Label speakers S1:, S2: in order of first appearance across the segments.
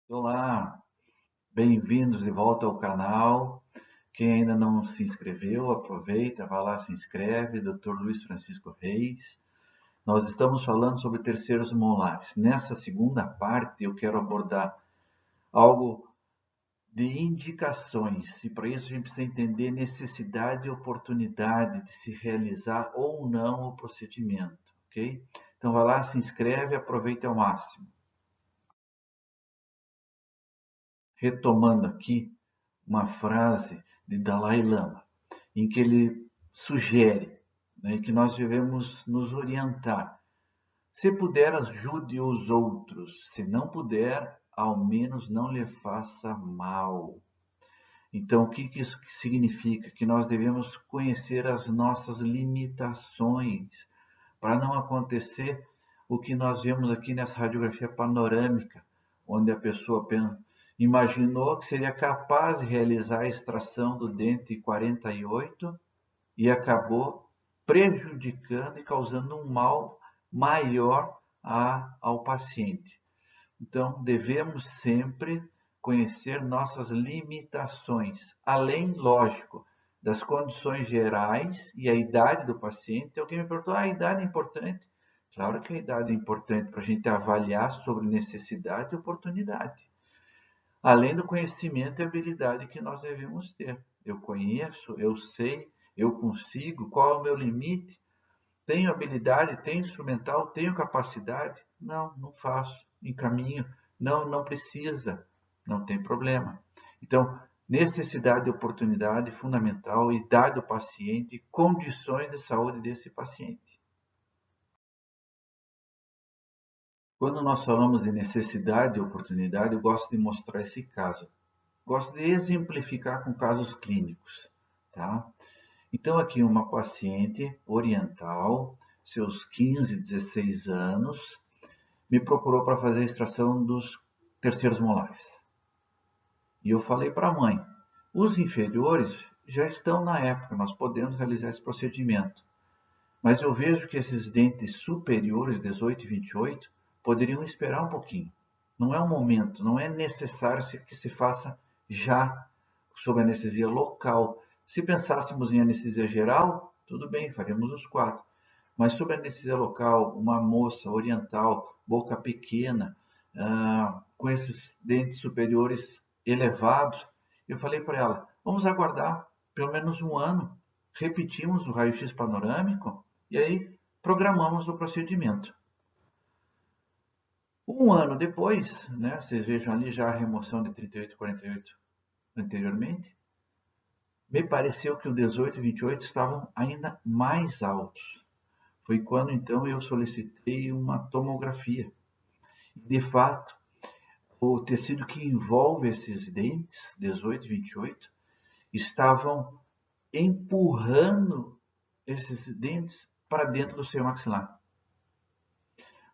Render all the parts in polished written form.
S1: Olá, bem-vindos de volta ao canal. Quem ainda não se inscreveu, aproveita, vai lá, se inscreve. Dr. Luiz Francisco Reis. Nós estamos falando sobre terceiros molares. Nessa segunda parte, eu quero abordar algo de indicações. E para isso a gente precisa entender necessidade e oportunidade de se realizar ou não o procedimento, ok? Então vai lá, se inscreve, aproveita ao máximo. Retomando aqui uma frase de Dalai Lama, em que ele sugere, né, que nós devemos nos orientar. Se puder, ajude os outros. Se não puder, ao menos não lhe faça mal. Então, o que isso significa? Que nós devemos conhecer as nossas limitações, para não acontecer o que nós vemos aqui nessa radiografia panorâmica, onde a pessoa imaginou que seria capaz de realizar a extração do dente 48 e acabou prejudicando e causando um mal maior ao paciente. Então, devemos sempre conhecer nossas limitações, além, lógico, das condições gerais e a idade do paciente. Alguém me perguntou, a idade é importante? Claro que a idade é importante para a gente avaliar sobre necessidade e oportunidade. Além do conhecimento e habilidade que nós devemos ter. Eu conheço, eu sei, eu consigo, qual é o meu limite? Tenho habilidade, tenho instrumental, tenho capacidade? Não, não faço. Encaminho. Não, não precisa. Não tem problema. Então, necessidade e oportunidade fundamental, idade do paciente, condições de saúde desse paciente. Quando nós falamos de necessidade e oportunidade, eu gosto de mostrar esse caso. Gosto de exemplificar com casos clínicos, tá? Então, aqui uma paciente oriental, seus 15, 16 anos, me procurou para fazer a extração dos terceiros molares. E eu falei para a mãe, os inferiores já estão na época, nós podemos realizar esse procedimento. Mas eu vejo que esses dentes superiores, 18 e 28, poderiam esperar um pouquinho. Não é o momento, não é necessário que se faça já sob anestesia local. Se pensássemos em anestesia geral, tudo bem, faríamos os 4. Mas sob anestesia local, uma moça oriental, boca pequena, com esses dentes superiores elevados, eu falei para ela, vamos aguardar pelo menos um ano, repetimos o raio-x panorâmico e aí programamos o procedimento. Um ano depois, né, vocês vejam ali já a remoção de 38 e 48 anteriormente, me pareceu que o 18 e 28 estavam ainda mais altos. Foi quando então eu solicitei uma tomografia. De fato, o tecido que envolve esses dentes, 18 e 28, estavam empurrando esses dentes para dentro do seio maxilar.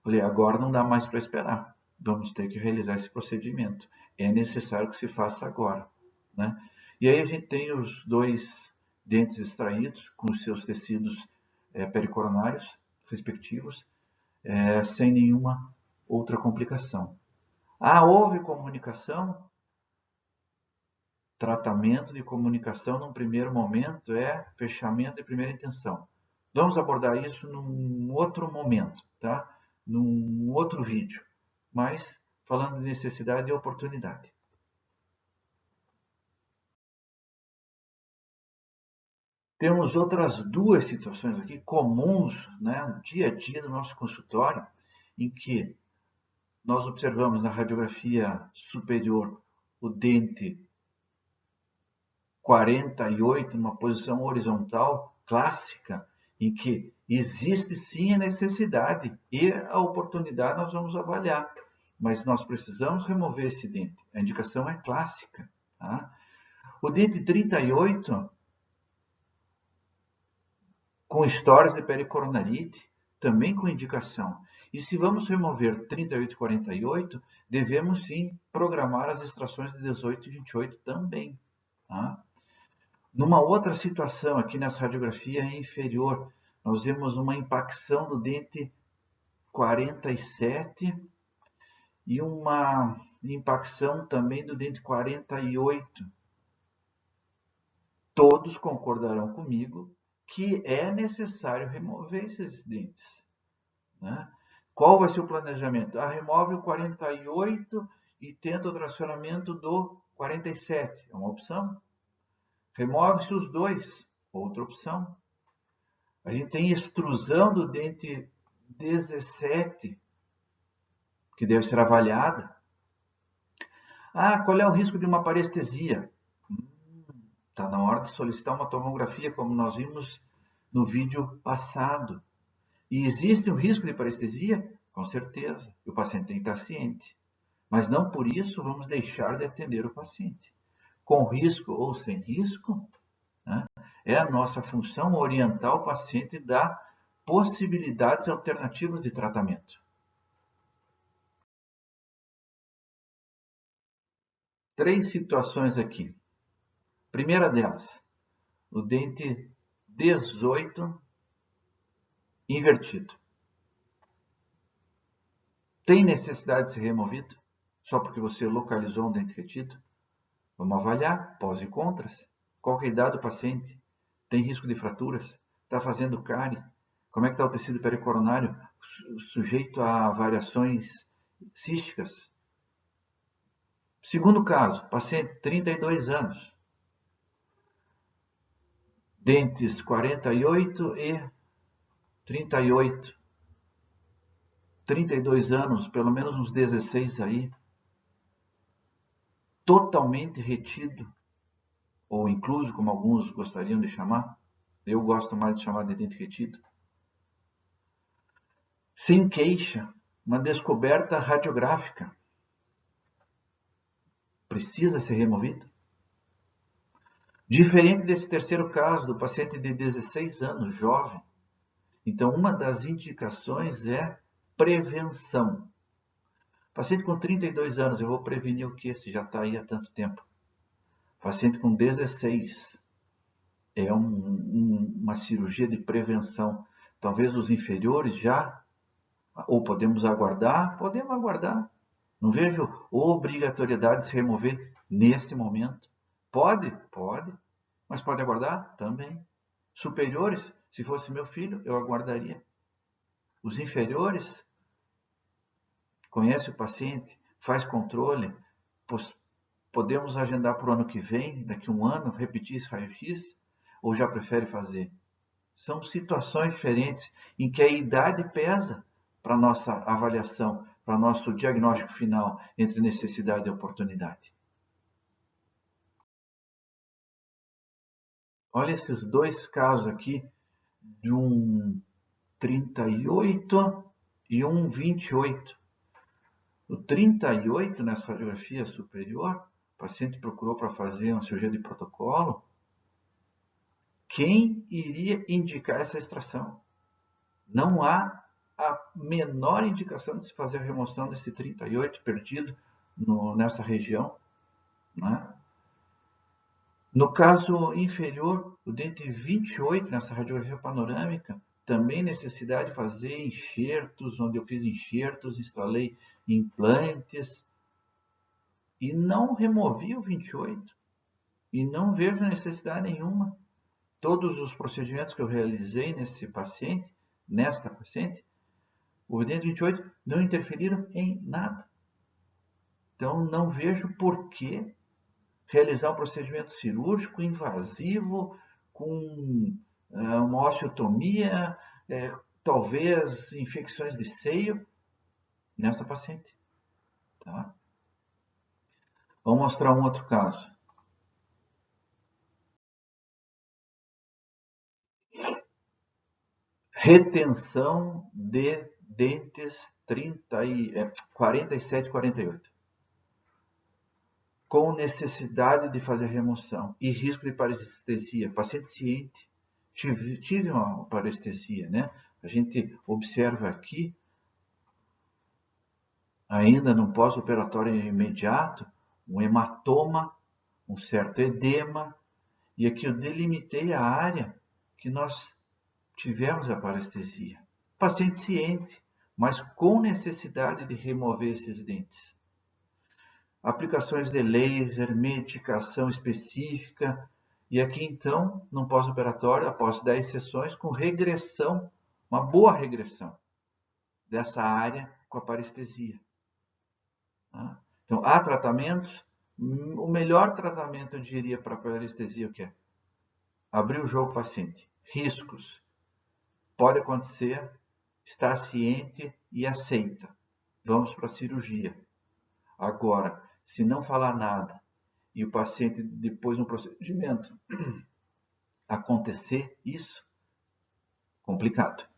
S1: Falei, agora não dá mais para esperar. Vamos ter que realizar esse procedimento. É necessário que se faça agora, né? E aí a gente tem os dois dentes extraídos com os seus tecidos pericoronários respectivos, sem nenhuma outra complicação. Ah, houve comunicação? Tratamento de comunicação num primeiro momento é fechamento de primeira intenção. Vamos abordar isso num outro momento, tá? Num outro vídeo, mas falando de necessidade e oportunidade. Temos outras duas situações aqui comuns, né, no dia a dia do nosso consultório, em que nós observamos na radiografia superior o dente 48 numa posição horizontal clássica, em que existe sim a necessidade e a oportunidade nós vamos avaliar, mas nós precisamos remover esse dente. A indicação é clássica. Tá? O dente 38, com histórias de pericoronarite, também com indicação. E se vamos remover 38 e 48, devemos sim programar as extrações de 18 e 28 também. Tá? Numa outra situação, aqui nessa radiografia inferior, nós vemos uma impacção do dente 47 e uma impacção também do dente 48. Todos concordarão comigo que é necessário remover esses dentes, né? Qual vai ser o planejamento? Remove o 48 e tenta o tracionamento do 47. É uma opção. Remove-se os dois. Outra opção. A gente tem extrusão do dente 17, que deve ser avaliada. Qual é o risco de uma parestesia? Está na hora de solicitar uma tomografia, como nós vimos no vídeo passado. E existe um risco de parestesia? Com certeza. E o paciente tem que estar ciente. Mas não por isso vamos deixar de atender o paciente. Com risco ou sem risco, né, é a nossa função orientar o paciente e dar possibilidades alternativas de tratamento. Três situações aqui. Primeira delas, o dente 18 invertido. Tem necessidade de ser removido? Só porque você localizou um dente retido? Vamos avaliar pós e contras. Qual é a idade do paciente? Tem risco de fraturas? Está fazendo cárie? Como é que está o tecido pericoronário sujeito a variações císticas? Segundo caso, paciente 32 anos. Dentes 48 e 38. 32 anos, pelo menos uns 16 aí. Totalmente retido, ou incluso, como alguns gostariam de chamar. Eu gosto mais de chamar de dente retido. Sem queixa, uma descoberta radiográfica. Precisa ser removido? Diferente desse terceiro caso, do paciente de 16 anos, jovem. Então, uma das indicações é prevenção. Paciente com 32 anos, eu vou prevenir o que? Se já está aí há tanto tempo. Paciente com 16, é uma cirurgia de prevenção. Talvez os inferiores já, ou podemos aguardar? Podemos aguardar. Não vejo obrigatoriedade de se remover neste momento. Pode? Pode. Mas pode aguardar? Também. Superiores? Se fosse meu filho, eu aguardaria. Os inferiores? Conhece o paciente? Faz controle? Podemos agendar para o ano que vem, daqui a um ano, repetir esse raio-x? Ou já prefere fazer? São situações diferentes em que a idade pesa para a nossa avaliação, para o nosso diagnóstico final entre necessidade e oportunidade. Olha esses dois casos aqui, de um 38 e um 28. O 38, nessa radiografia superior, o paciente procurou para fazer uma cirurgia de protocolo. Quem iria indicar essa extração? Não há a menor indicação de se fazer a remoção desse 38 perdido nessa região, né? No caso inferior, o dente 28, nessa radiografia panorâmica, também necessidade de fazer enxertos, onde eu fiz enxertos, instalei implantes e não removi o 28 e não vejo necessidade nenhuma. Todos os procedimentos que eu realizei nesta paciente, o dente 28 não interferiram em nada. Então não vejo por que realizar um procedimento cirúrgico invasivo com uma osteotomia, talvez infecções de seio nessa paciente. Tá? Vamos mostrar um outro caso. Retenção de dentes 47 e 48. Com necessidade de fazer remoção e risco de parestesia. Paciente ciente. Tive uma parestesia, né? A gente observa aqui, ainda no pós-operatório imediato, um hematoma, um certo edema, e aqui eu delimitei a área que nós tivemos a parestesia. Paciente ciente, mas com necessidade de remover esses dentes. aplicações de laser, medicação específica, e aqui então, num pós-operatório, após 10 sessões, com regressão, uma boa regressão dessa área com a parestesia. Tá? Então, há tratamentos, o melhor tratamento, eu diria, para a parestesia, o que é? Abrir o jogo paciente. Riscos. Pode acontecer, estar ciente e aceita. Vamos para a cirurgia. Agora, se não falar nada e o paciente, depois no procedimento, acontecer isso, complicado.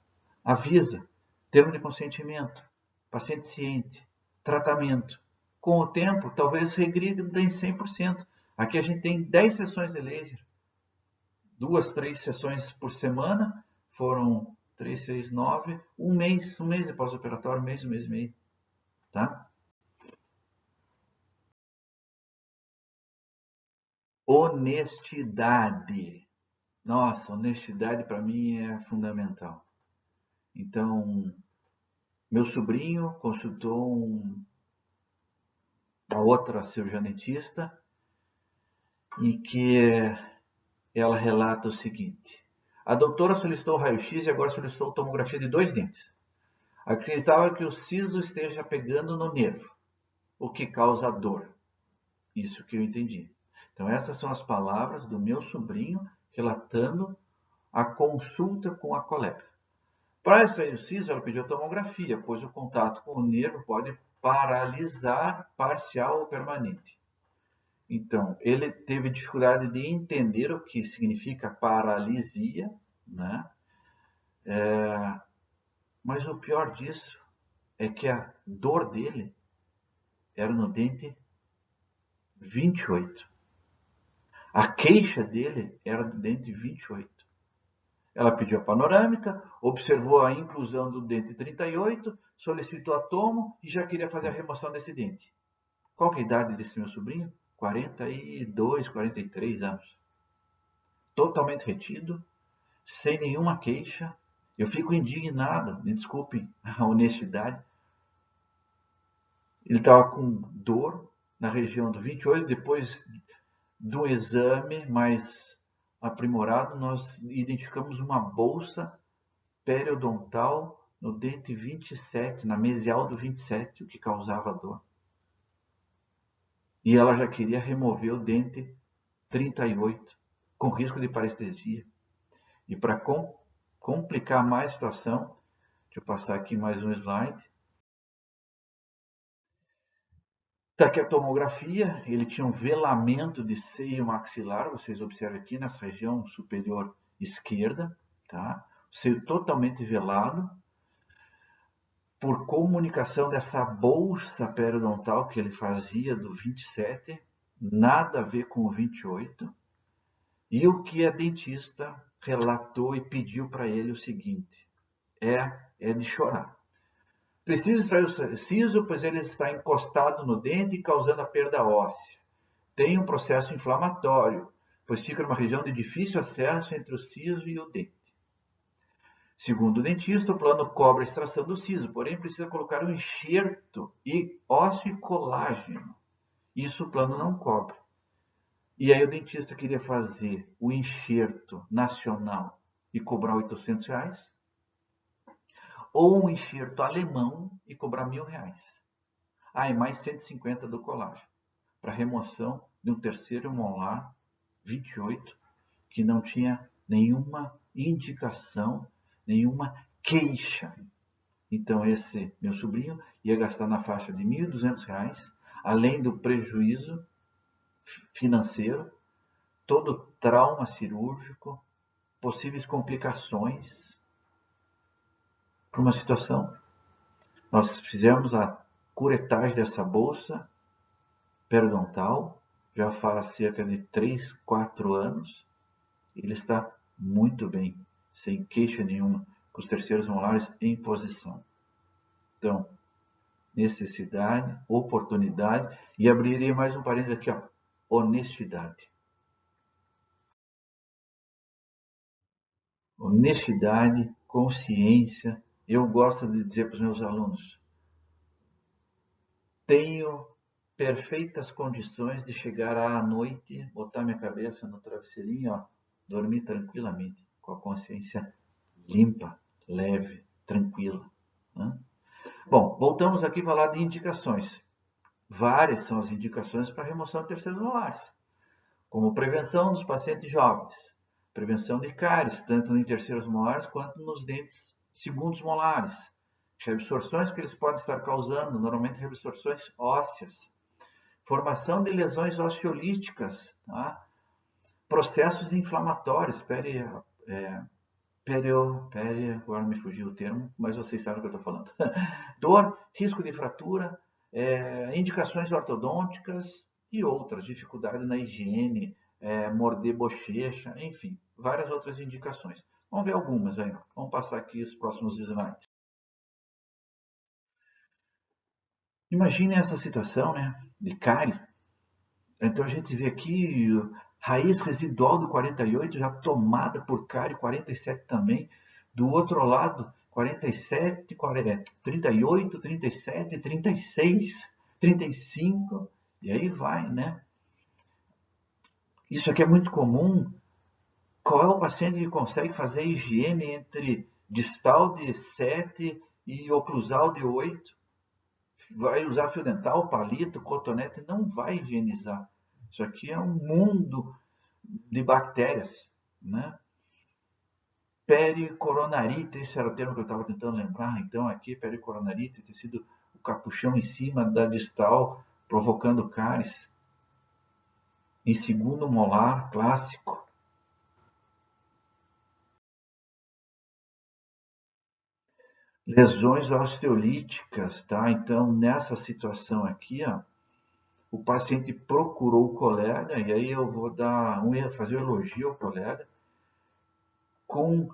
S1: Avisa, termo de consentimento, paciente ciente, tratamento. Com o tempo, talvez regrida em 100%. Aqui a gente tem 10 sessões de laser. 2, 3 sessões por semana, foram 3, 6, 9, um mês de pós-operatório, um mês e meio, tá? Honestidade. Nossa, honestidade para mim é fundamental. Então, meu sobrinho consultou uma outra cirurgianetista em que ela relata o seguinte: a doutora solicitou raio-x e agora solicitou tomografia de 2 dentes. Acreditava que o siso esteja pegando no nervo, o que causa dor. Isso que eu entendi. Então, essas são as palavras do meu sobrinho relatando a consulta com a colega. Para extrair o siso, ela pediu tomografia, pois o contato com o nervo pode paralisar parcial ou permanente. Então, ele teve dificuldade de entender o que significa paralisia, né? Mas o pior disso é que a dor dele era no dente 28. A queixa dele era do dente 28. Ela pediu a panorâmica, observou a inclusão do dente 38, solicitou a tomo e já queria fazer a remoção desse dente. Qual que é a idade desse meu sobrinho? 42, 43 anos. Totalmente retido, sem nenhuma queixa. Eu fico indignado, me desculpem a honestidade. Ele estava com dor na região do 28, depois do exame mais aprimorado, nós identificamos uma bolsa periodontal no dente 27, na mesial do 27, o que causava dor. E ela já queria remover o dente 38, com risco de parestesia. E para complicar mais a situação, deixa eu passar aqui mais um slide. Está aqui a tomografia, ele tinha um velamento de seio maxilar, vocês observam aqui nessa região superior esquerda, tá? O seio totalmente velado, por comunicação dessa bolsa periodontal que ele fazia do 27, nada a ver com o 28, e o que a dentista relatou e pediu para ele o seguinte, é de chorar. Preciso extrair o siso, pois ele está encostado no dente e causando a perda óssea. Tem um processo inflamatório, pois fica numa região de difícil acesso entre o siso e o dente. Segundo o dentista, o plano cobre a extração do siso, porém precisa colocar um enxerto e ósseo e colágeno. Isso o plano não cobre. E aí o dentista queria fazer o enxerto nacional e cobrar R$ 800, ou um enxerto alemão e cobrar R$ 1.000. E mais 150 do colágeno, para remoção de um terceiro molar 28, que não tinha nenhuma indicação, nenhuma queixa. Então esse meu sobrinho ia gastar na faixa de R$ 1.200, além do prejuízo financeiro, todo trauma cirúrgico, possíveis complicações para uma situação. Nós fizemos a curetagem dessa bolsa periodontal, já faz cerca de 3, 4 anos. Ele está muito bem, sem queixa nenhuma, com os terceiros molares em posição. Então, necessidade, oportunidade, e abriria mais um parênteses aqui, ó, honestidade. Honestidade, consciência. Eu gosto de dizer para os meus alunos, tenho perfeitas condições de chegar à noite, botar minha cabeça no travesseirinho, ó, dormir tranquilamente, com a consciência limpa, leve, tranquila, né? Bom, voltamos aqui a falar de indicações. Várias são as indicações para remoção de terceiros molares, como prevenção dos pacientes jovens, prevenção de cáries, tanto em terceiros molares quanto nos dentes segundos molares, reabsorções que eles podem estar causando, normalmente reabsorções ósseas, formação de lesões osteolíticas, tá? Processos inflamatórios, agora me fugiu o termo, mas vocês sabem o que eu estou falando. Dor, risco de fratura, indicações ortodônticas e outras, dificuldade na higiene, morder bochecha, enfim, várias outras indicações. Vamos ver algumas aí. Vamos passar aqui os próximos slides. Imagine essa situação, né, de cárie. Então a gente vê aqui raiz residual do 48 já tomada por cárie, 47 também. Do outro lado, 47, 38, 37, 36, 35, e aí vai, né? Isso aqui é muito comum. Qual é o paciente que consegue fazer a higiene entre distal de 7 e oclusal de 8? Vai usar fio dental, palito, cotonete, não vai higienizar. Isso aqui é um mundo de bactérias, né? Pericoronarite, esse era o termo que eu estava tentando lembrar. Então, aqui, pericoronarite, ter sido o capuchão em cima da distal, provocando cáries. Em segundo molar, clássico. Lesões osteolíticas, tá? Então, nessa situação aqui, ó, o paciente procurou o colega, e aí eu vou fazer um elogio ao colega, com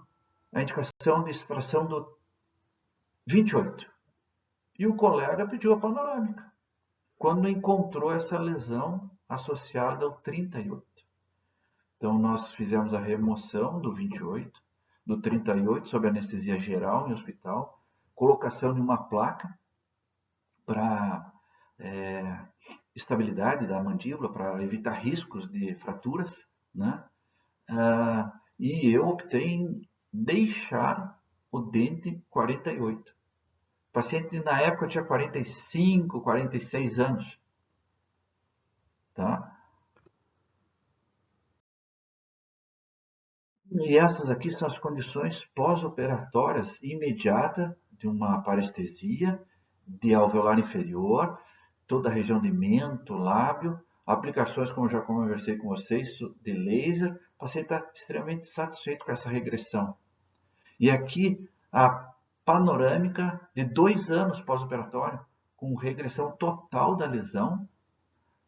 S1: a indicação de extração do 28. E o colega pediu a panorâmica, quando encontrou essa lesão associada ao 38. Então, nós fizemos a remoção do 28, do 38, sob anestesia geral em hospital, colocação de uma placa para estabilidade da mandíbula, para evitar riscos de fraturas, né? E eu optei em deixar o dente 48. O paciente na época tinha 45, 46 anos, tá? E essas aqui são as condições pós-operatórias imediata de uma parestesia de alveolar inferior, toda a região de mento, lábio, aplicações, como já conversei com vocês, de laser. O paciente está extremamente satisfeito com essa regressão. E aqui a panorâmica de 2 anos pós-operatório, com regressão total da lesão,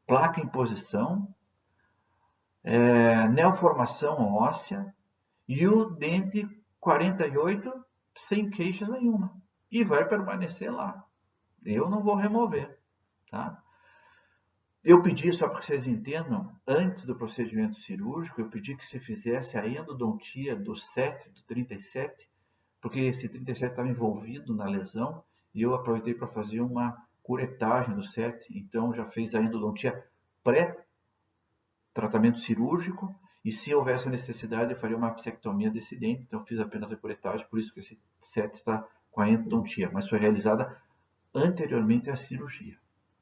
S1: placa em posição, neoformação óssea e o dente 48 sem queixas nenhuma. E vai permanecer lá. Eu não vou remover, tá? Eu pedi, só para que vocês entendam, antes do procedimento cirúrgico, eu pedi que se fizesse a endodontia do 7, do 37, porque esse 37 estava envolvido na lesão, e eu aproveitei para fazer uma curetagem do 7, então já fez a endodontia pré-tratamento cirúrgico, e se houvesse necessidade eu faria uma apsectomia desse dente, então eu fiz apenas a curetagem, por isso que esse 7 está com a endodontia, mas foi realizada anteriormente à cirurgia,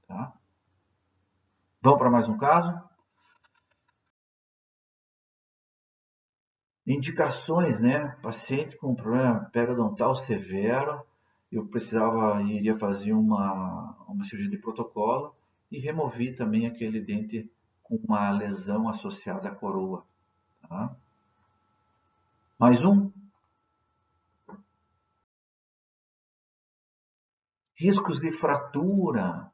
S1: tá? Vamos para mais um caso? Indicações, né? Paciente com problema periodontal severo, eu iria fazer uma cirurgia de protocolo e removi também aquele dente com uma lesão associada à coroa. Tá? Mais um. Riscos de fratura.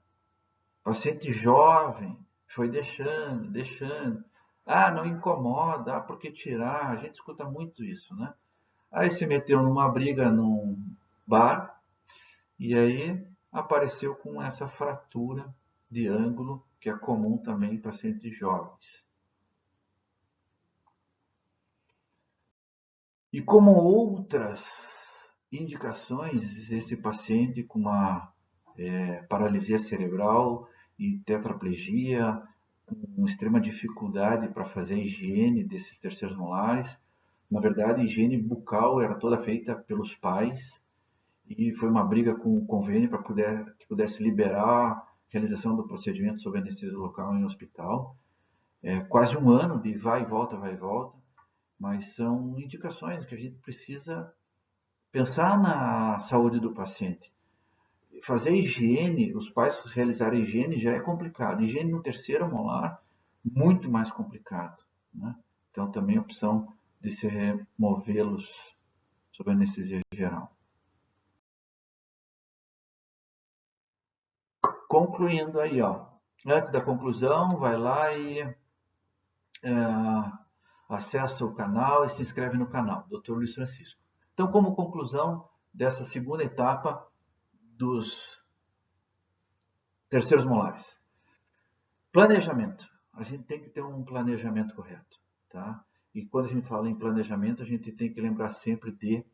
S1: Paciente jovem, foi deixando. Ah, não incomoda, por que tirar? A gente escuta muito isso, né? Aí se meteu numa briga num bar, e aí apareceu com essa fratura de ângulo, que é comum também em pacientes jovens. E como outras indicações, esse paciente com uma paralisia cerebral e tetraplegia, com extrema dificuldade para fazer a higiene desses terceiros molares. Na verdade, a higiene bucal era toda feita pelos pais e foi uma briga com o convênio para que pudesse liberar a realização do procedimento sob anestesia local em hospital. É quase um ano de vai e volta, mas são indicações que a gente precisa pensar na saúde do paciente. Fazer higiene, os pais realizarem higiene já é complicado. Higiene no terceiro molar, muito mais complicado, né? Então também a opção de se removê-los sob anestesia geral. Concluindo aí, ó, antes da conclusão, vai lá e acessa o canal e se inscreve no canal, Dr. Luiz Francisco. Então, como conclusão dessa segunda etapa dos terceiros molares, planejamento. A gente tem que ter um planejamento correto, tá? E quando a gente fala em planejamento, a gente tem que lembrar sempre de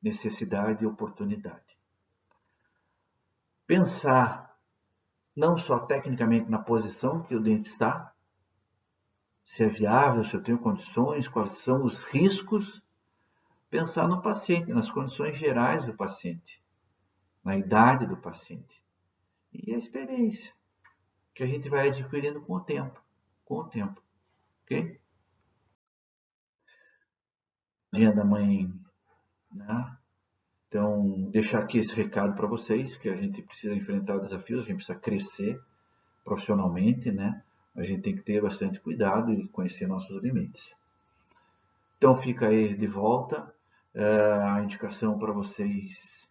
S1: necessidade e oportunidade. Pensar não só tecnicamente na posição que o dente está, se é viável, se eu tenho condições, quais são os riscos. Pensar no paciente, nas condições gerais do paciente, na idade do paciente e a experiência que a gente vai adquirindo com o tempo, ok? Dia da mãe, né? Então, deixar aqui esse recado para vocês, que a gente precisa enfrentar desafios, a gente precisa crescer profissionalmente, né? A gente tem que ter bastante cuidado e conhecer nossos limites. Então, fica aí de volta a indicação para vocês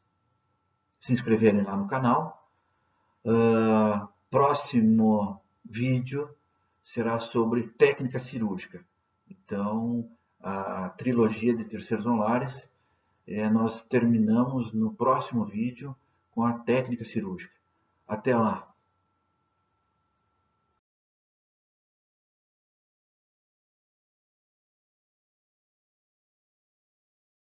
S1: se inscreverem lá no canal. Próximo vídeo será sobre técnica cirúrgica. Então, a trilogia de terceiros molares, nós terminamos no próximo vídeo com a técnica cirúrgica. Até lá!